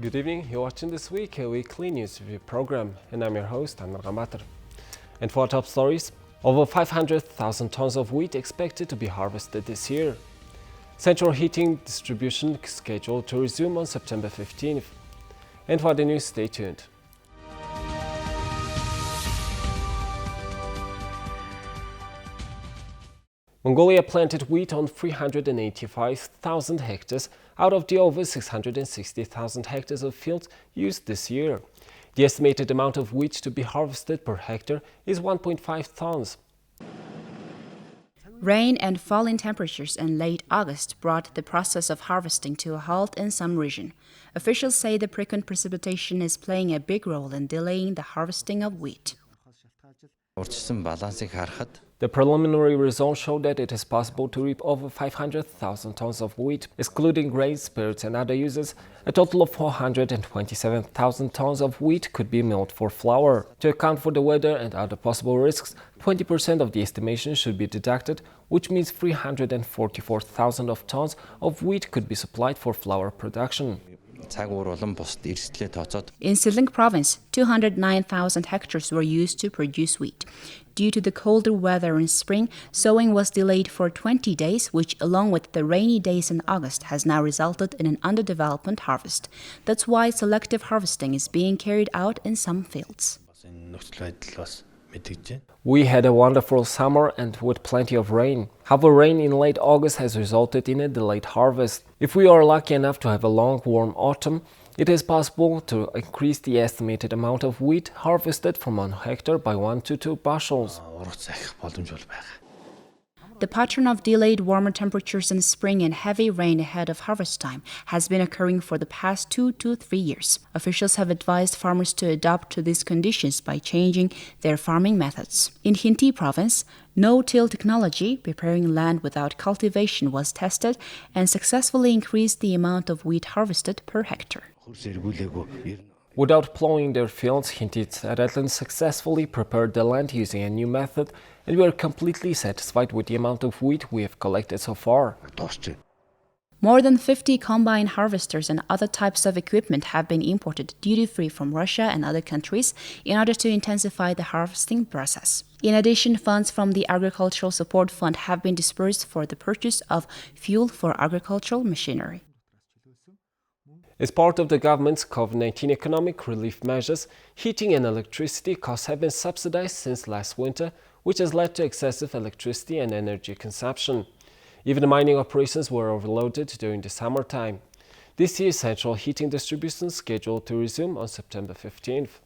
Good evening, you're watching This Week, a weekly news review program, and I'm your host, Amir Gamater. And for our top stories, over 500,000 tons of wheat expected to be harvested this year. Central heating distribution scheduled to resume on September 15th. And for the news, stay tuned. Mongolia planted wheat on 385,000 hectares out of the over 660,000 hectares of fields used this year. The estimated amount of wheat to be harvested per hectare is 1.5 tons. Rain and falling temperatures in late August brought the process of harvesting to a halt in some regions. Officials say the frequent precipitation is playing a big role in delaying the harvesting of wheat. The preliminary results show that it is possible to reap over 500,000 tons of wheat, excluding grains, spirits and other uses. A total of 427,000 tons of wheat could be milled for flour. To account for the weather and other possible risks, 20% of the estimation should be deducted, which means 344,000 of tons of wheat could be supplied for flour production. In Cheerleader province, 209,000 hectares were used to produce wheat. Due to the colder weather in spring, sowing was delayed for 20 days, which, along with the rainy days in August, has now resulted in an underdevelopment harvest. That's why selective harvesting is being carried out in some fields. We had a wonderful summer and with plenty of rain. However, rain in late August has resulted in a delayed harvest. If we are lucky enough to have a long, warm autumn, it is possible to increase the estimated amount of wheat harvested from 1 hectare by 1 to 2 bushels. The pattern of delayed warmer temperatures in spring and heavy rain ahead of harvest time has been occurring for the past 2 to 3 years. Officials have advised farmers to adapt to these conditions by changing their farming methods. In Khinty province, no-till technology, preparing land without cultivation, was tested and successfully increased the amount of wheat harvested per hectare. Without plowing their fields, Khinty successfully prepared the land using a new method, and we are completely satisfied with the amount of wheat we have collected so far. More than 50 combine harvesters and other types of equipment have been imported duty-free from Russia and other countries in order to intensify the harvesting process. In addition, funds from the Agricultural Support Fund have been disbursed for the purchase of fuel for agricultural machinery. As part of the government's COVID-19 economic relief measures, heating and electricity costs have been subsidized since last winter, which has led to excessive electricity and energy consumption. Even the mining operations were overloaded during the summertime. This year's central heating distribution is scheduled to resume on September 15th.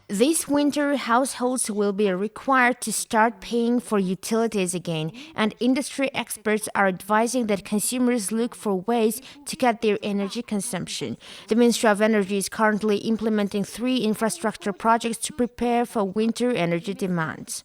This winter, households will be required to start paying for utilities again, and industry experts are advising that consumers look for ways to cut their energy consumption. The Ministry of Energy is currently implementing 3 infrastructure projects to prepare for winter energy demands.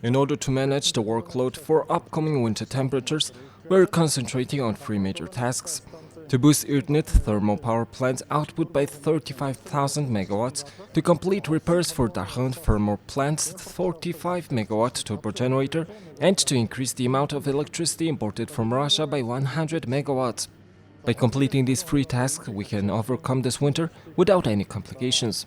In order to manage the workload for upcoming winter temperatures, we're concentrating on 3 major tasks. To boost Irtnit thermal power plant's output by 35,000 megawatts, to complete repairs for Darkhan thermal plant's 45 megawatt turbo generator, and to increase the amount of electricity imported from Russia by 100 megawatts. By completing these 3 tasks, we can overcome this winter without any complications.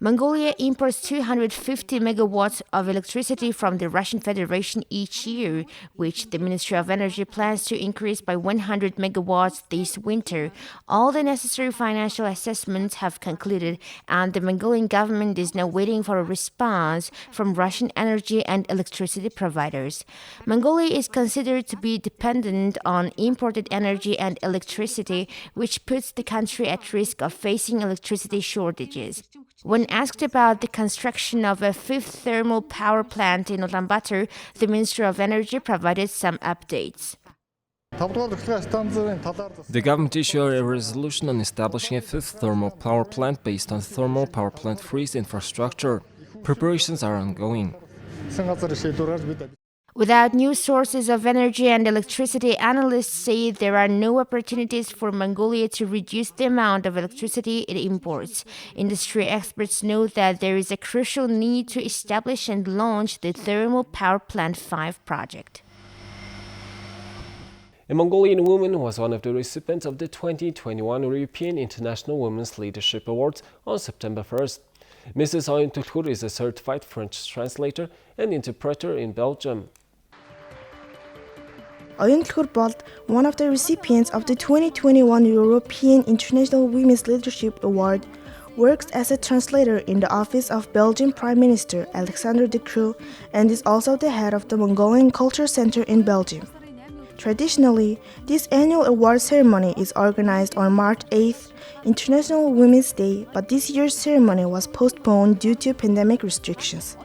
Mongolia imports 250 megawatts of electricity from the Russian Federation each year, which the Ministry of Energy plans to increase by 100 megawatts this winter. All the necessary financial assessments have concluded, and the Mongolian government is now waiting for a response from Russian energy and electricity providers. Mongolia is considered to be dependent on imported energy and electricity, which puts the country at risk of facing electricity shortages. When asked about the construction of a 5th thermal power plant in Ulaanbaatar, the Ministry of Energy provided some updates. The government issued a resolution on establishing a 5th thermal power plant based on thermal power plant freeze infrastructure. Preparations are ongoing. Without new sources of energy and electricity, analysts say there are no opportunities for Mongolia to reduce the amount of electricity it imports. Industry experts note that there is a crucial need to establish and launch the Thermal Power Plant 5 project. A Mongolian woman was one of the recipients of the 2021 European International Women's Leadership Awards on September 1st. Mrs. Oyun is a certified French translator and interpreter in Belgium. Oyun Bolt, one of the recipients of the 2021 European International Women's Leadership Award, works as a translator in the office of Belgian Prime Minister Alexander De Croo and is also the head of the Mongolian Culture Center in Belgium. Traditionally, this annual award ceremony is organized on March 8th, International Women's Day, but this year's ceremony was postponed due to pandemic restrictions.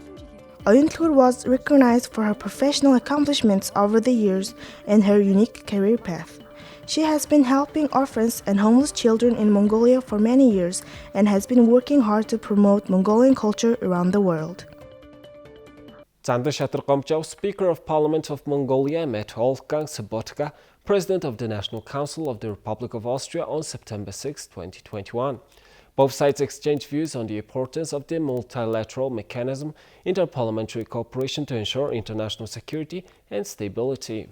Oyun was recognized for her professional accomplishments over the years and her unique career path. She has been helping orphans and homeless children in Mongolia for many years and has been working hard to promote Mongolian culture around the world. Zanda Shatrqamchau, Speaker of Parliament of Mongolia, met Wolfgang Sobotka, President of the National Council of the Republic of Austria, on September 6, 2021. Both sides exchanged views on the importance of the multilateral mechanism, interparliamentary cooperation to ensure international security and stability.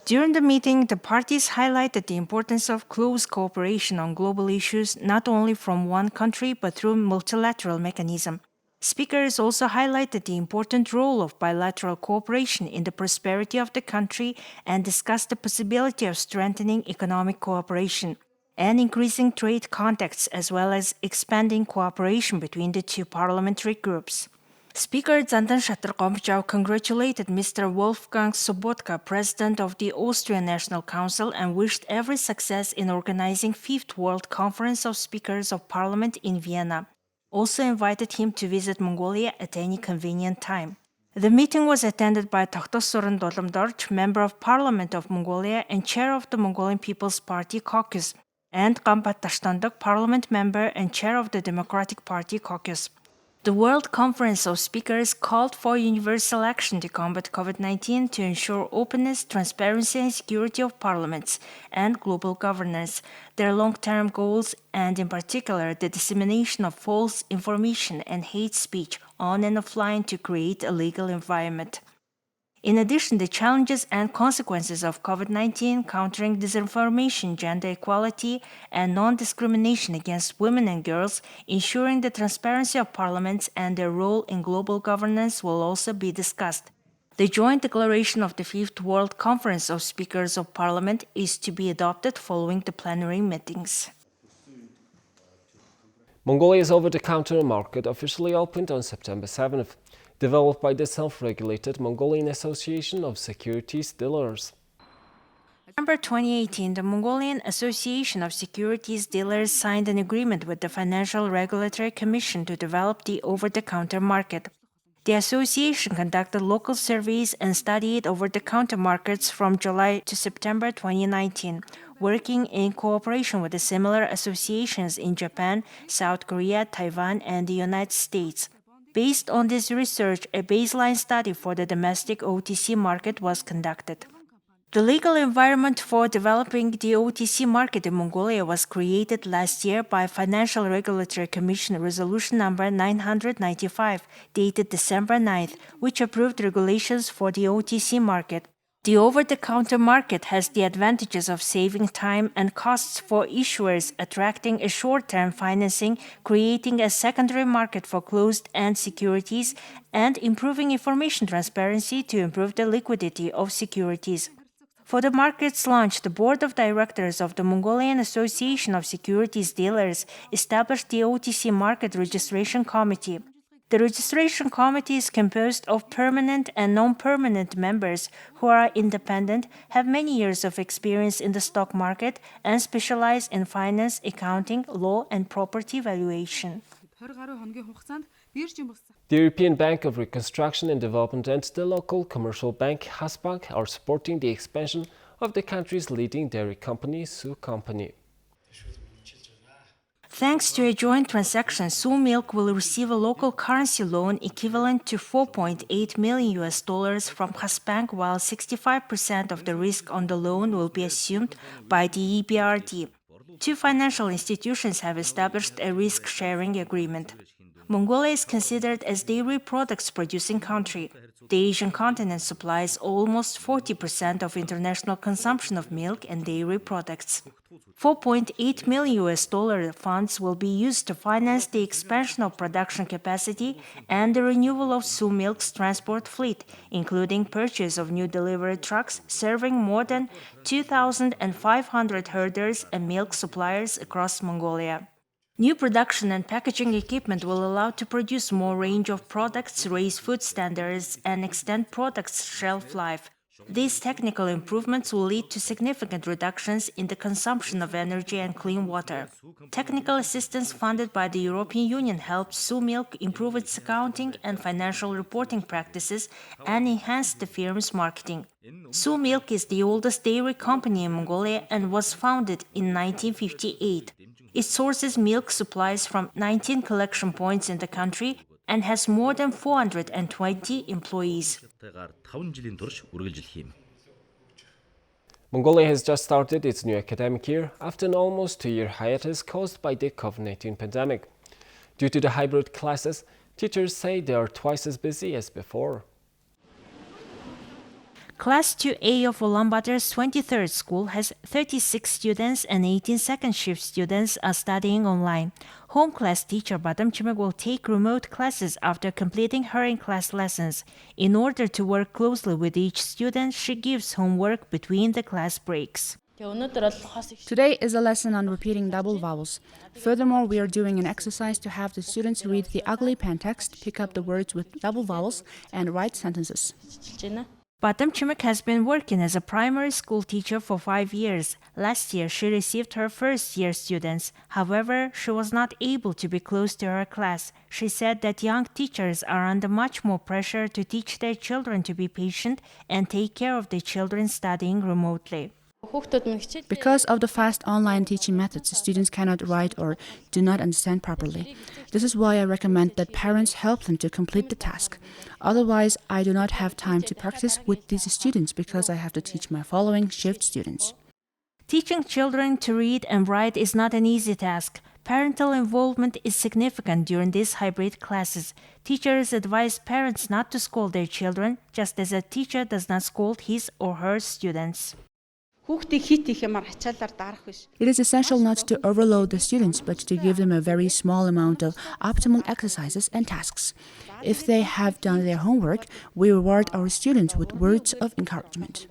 During the meeting, the parties highlighted the importance of close cooperation on global issues, not only from one country but through multilateral mechanism. Speakers also highlighted the important role of bilateral cooperation in the prosperity of the country and discussed the possibility of strengthening economic cooperation and increasing trade contacts, as well as expanding cooperation between the two parliamentary groups. Speaker Zandan Shatrqamchau congratulated Mr. Wolfgang Sobotka, President of the Austrian National Council, and wished every success in organizing 5th World Conference of Speakers of Parliament in Vienna. Also invited him to visit Mongolia at any convenient time. The meeting was attended by Tohtosorin Dolamdorch, Member of Parliament of Mongolia and Chair of the Mongolian People's Party Caucus, and Kampat Tashtandok, Parliament Member and Chair of the Democratic Party Caucus. The World Conference of Speakers called for universal action to combat COVID-19 to ensure openness, transparency and security of parliaments and global governance, their long-term goals, and in particular the dissemination of false information and hate speech on and offline to create a legal environment. In addition, the challenges and consequences of COVID-19, countering disinformation, gender equality, and non-discrimination against women and girls, ensuring the transparency of parliaments and their role in global governance will also be discussed. The joint declaration of the 5th World Conference of Speakers of Parliament is to be adopted following the plenary meetings. Mongolia's over-the-counter market officially opened on September 7th. Developed by the self-regulated Mongolian Association of Securities Dealers. In September 2018, the Mongolian Association of Securities Dealers signed an agreement with the Financial Regulatory Commission to develop the over-the-counter market. The association conducted local surveys and studied over-the-counter markets from July to September 2019, working in cooperation with the similar associations in Japan, South Korea, Taiwan, and the United States. Based on this research, a baseline study for the domestic OTC market was conducted. The legal environment for developing the OTC market in Mongolia was created last year by Financial Regulatory Commission Resolution number 995, dated December 9th, which approved regulations for the OTC market. The over-the-counter market has the advantages of saving time and costs for issuers, attracting a short-term financing, creating a secondary market for closed-end securities, and improving information transparency to improve the liquidity of securities. For the market's launch, the Board of Directors of the Mongolian Association of Securities Dealers established the OTC Market Registration Committee. The registration committee is composed of permanent and non-permanent members who are independent, have many years of experience in the stock market, and specialize in finance, accounting, law, and property valuation. The European Bank of Reconstruction and Development and the local commercial bank Hasbank are supporting the expansion of the country's leading dairy company, Su Company. Thanks to a joint transaction, Su Milk will receive a local currency loan equivalent to $4.8 million from Hasbank, while 65% of the risk on the loan will be assumed by the EBRD. Two financial institutions have established a risk-sharing agreement. Mongolia is considered as dairy products producing country. the Asian continent supplies almost 40% of international consumption of milk and dairy products. $4.8 million funds will be used to finance the expansion of production capacity and the renewal of Sioux Milk's transport fleet, including purchase of new delivery trucks serving more than 2,500 herders and milk suppliers across Mongolia. New production and packaging equipment will allow to produce more range of products, raise food standards, and extend products' shelf life. These technical improvements will lead to significant reductions in the consumption of energy and clean water. Technical assistance funded by the European Union helped Sioux Milk improve its accounting and financial reporting practices and enhance the firm's marketing. Sioux Milk is the oldest dairy company in Mongolia and was founded in 1958. It sources milk supplies from 19 collection points in the country and has more than 420 employees. Mongolia has just started its new academic year after an almost 2-year hiatus caused by the COVID-19 pandemic. Due to the hybrid classes, teachers say they are twice as busy as before. Class 2A of Ulaanbaatar's 23rd school has 36 students and 18 second shift students are studying online. Home class teacher Badam Chimek will take remote classes after completing her in-class lessons. In order to work closely with each student, she gives homework between the class breaks. Today is a lesson on repeating double vowels. Furthermore, we are doing an exercise to have the students read the ugly pen text, pick up the words with double vowels, and write sentences. Badam Chimek has been working as a primary school teacher for 5 years. Last year, she received her first-year students. However, she was not able to be close to her class. She said that young teachers are under much more pressure to teach their children to be patient and take care of the children studying remotely. Because of the fast online teaching methods, students cannot write or do not understand properly. This is why I recommend that parents help them to complete the task. Otherwise, I do not have time to practice with these students because I have to teach my following shift students. Teaching children to read and write is not an easy task. Parental involvement is significant during these hybrid classes. Teachers advise parents not to scold their children, just as a teacher does not scold his or her students. It is essential not to overload the students, but to give them a very small amount of optimal exercises and tasks. If they have done their homework, we reward our students with words of encouragement.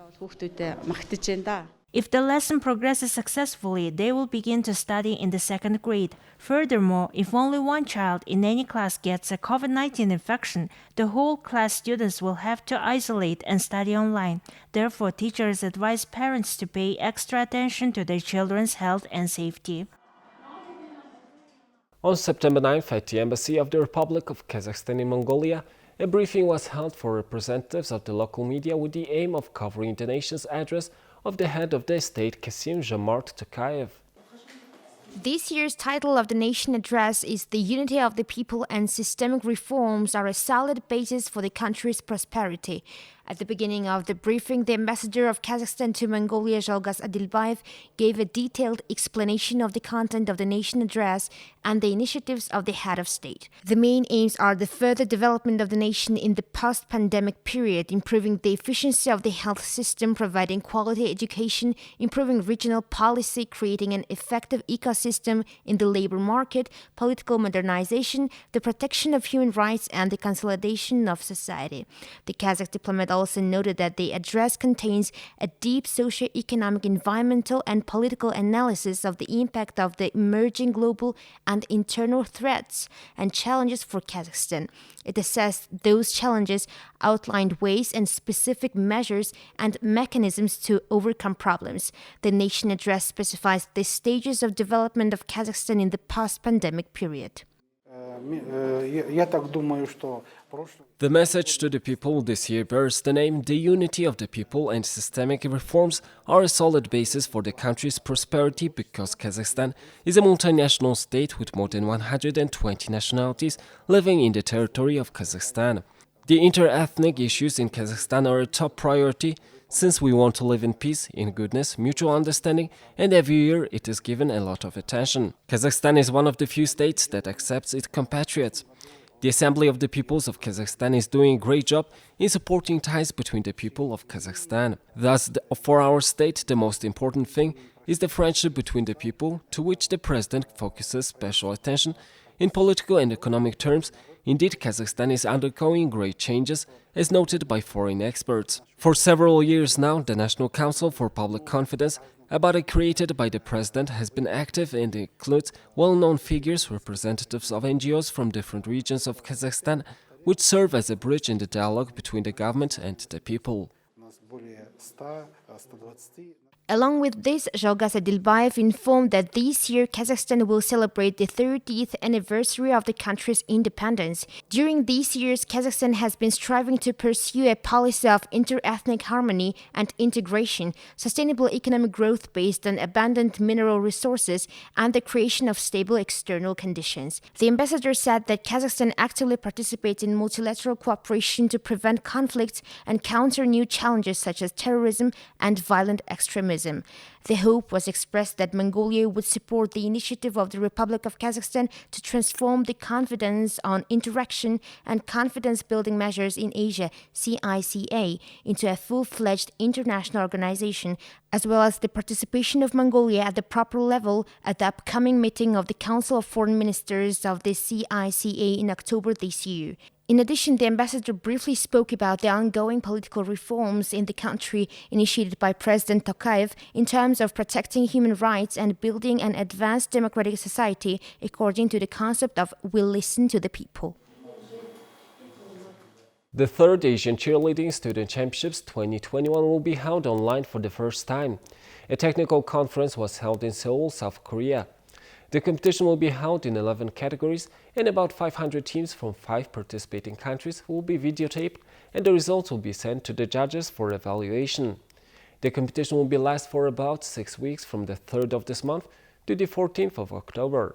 If the lesson progresses successfully, they will begin to study in the 2nd grade. Furthermore, if only one child in any class gets a COVID-19 infection, the whole class students will have to isolate and study online. Therefore, teachers advise parents to pay extra attention to their children's health and safety. On September 9th, at the Embassy of the Republic of Kazakhstan in Mongolia, a briefing was held for representatives of the local media with the aim of covering the nation's address of the head of the state, Kassym-Jomart Tokayev. This year's title of the nation address is "The Unity of the People and Systemic Reforms are a Solid Basis for the Country's Prosperity." At the beginning of the briefing, the ambassador of Kazakhstan to Mongolia, Jalgas Adilbayev, gave a detailed explanation of the content of the nation address and the initiatives of the head of state. The main aims are the further development of the nation in the post-pandemic period, improving the efficiency of the health system, providing quality education, improving regional policy, creating an effective ecosystem in the labor market, political modernization, the protection of human rights, and the consolidation of society. The Kazakh diplomat also noted that the address contains a deep socio-economic, environmental, and political analysis of the impact of the emerging global and internal threats and challenges for Kazakhstan. It assessed those challenges, outlined ways and specific measures and mechanisms to overcome problems. The nation address specifies the stages of development of Kazakhstan in the post-pandemic period. The message to the people this year bears the name "The Unity of the People and Systemic Reforms are a Solid Basis for the Country's Prosperity" because Kazakhstan is a multinational state with more than 120 nationalities living in the territory of Kazakhstan. The inter-ethnic issues in Kazakhstan are a top priority since we want to live in peace, in goodness, mutual understanding, and every year it is given a lot of attention. Kazakhstan is one of the few states that accepts its compatriots. The Assembly of the Peoples of Kazakhstan is doing a great job in supporting ties between the people of Kazakhstan. Thus, for our state, the most important thing is the friendship between the people, to which the President focuses special attention. In political and economic terms, indeed, Kazakhstan is undergoing great changes, as noted by foreign experts. For several years now, the National Council for Public Confidence, a body created by the President, has been active and includes well-known figures, representatives of NGOs from different regions of Kazakhstan, which serve as a bridge in the dialogue between the government and the people. Along with this, Jalgas Adilbayev informed that this year Kazakhstan will celebrate the 30th anniversary of the country's independence. During these years, Kazakhstan has been striving to pursue a policy of inter-ethnic harmony and integration, sustainable economic growth based on abundant mineral resources, and the creation of stable external conditions. The ambassador said that Kazakhstan actively participates in multilateral cooperation to prevent conflicts and counter new challenges such as terrorism and violent extremism. The hope was expressed that Mongolia would support the initiative of the Republic of Kazakhstan to transform the Confidence on Interaction and Confidence-Building Measures in Asia (CICA) into a full-fledged international organization, as well as the participation of Mongolia at the proper level at the upcoming meeting of the Council of Foreign Ministers of the CICA in October this year. In addition, the ambassador briefly spoke about the ongoing political reforms in the country initiated by President Tokayev in terms of protecting human rights and building an advanced democratic society according to the concept of "we'll listen to the people." The third Asian Cheerleading Student Championships 2021 will be held online for the first time. A technical conference was held in Seoul, South Korea. The competition will be held in 11 categories, and about 500 teams from 5 participating countries will be videotaped, and the results will be sent to the judges for evaluation. The competition will be last for about 6 weeks, from the 3rd of this month to the 14th of October.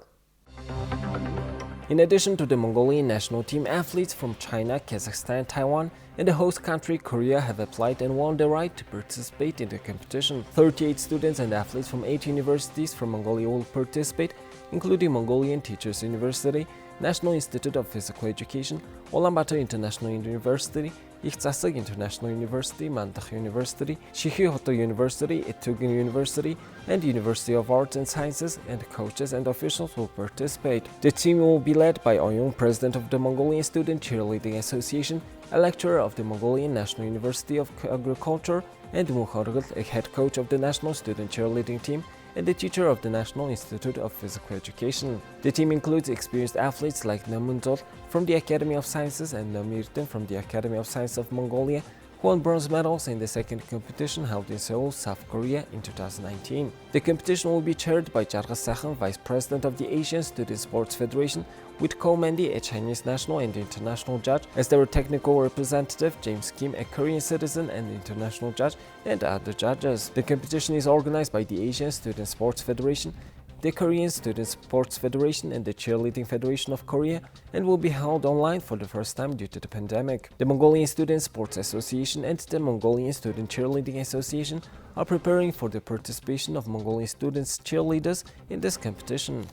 In addition to the Mongolian national team, athletes from China, Kazakhstan, Taiwan, and the host country Korea have applied and won the right to participate in the competition. 38 students and athletes from 8 universities from Mongolia will participate, including Mongolian Teachers University, National Institute of Physical Education, Ulaanbaatar International University, Ikhtsasig International University, Mandakh University, Shihihoto University, Itugun University, and University of Arts and Sciences, and coaches and officials will participate. The team will be led by Oyung, president of the Mongolian Student Cheerleading Association, a lecturer of the Mongolian National University of Agriculture, and Mukhargil, a head coach of the National Student Cheerleading Team, and the teacher of the National Institute of Physical Education. The team includes experienced athletes like Namundol from the Academy of Sciences and Namirtin from the Academy of Science of Mongolia, who won bronze medals in the second competition held in Seoul, South Korea in 2019. The competition will be chaired by Jargas Sakhan, Vice President of the Asian Student Sports Federation, with Ko Mandy, a Chinese national and international judge, as their technical representative, James Kim, a Korean citizen and international judge, and other judges. The competition is organized by the Asian Student Sports Federation, the Korean Student Sports Federation, and the Cheerleading Federation of Korea, and will be held online for the first time due to the pandemic. The Mongolian Student Sports Association and the Mongolian Student Cheerleading Association are preparing for the participation of Mongolian students cheerleaders in this competition.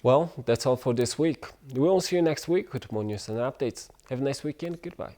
Well, that's all for this week. We will see you next week with more news and updates. Have a nice weekend. Goodbye.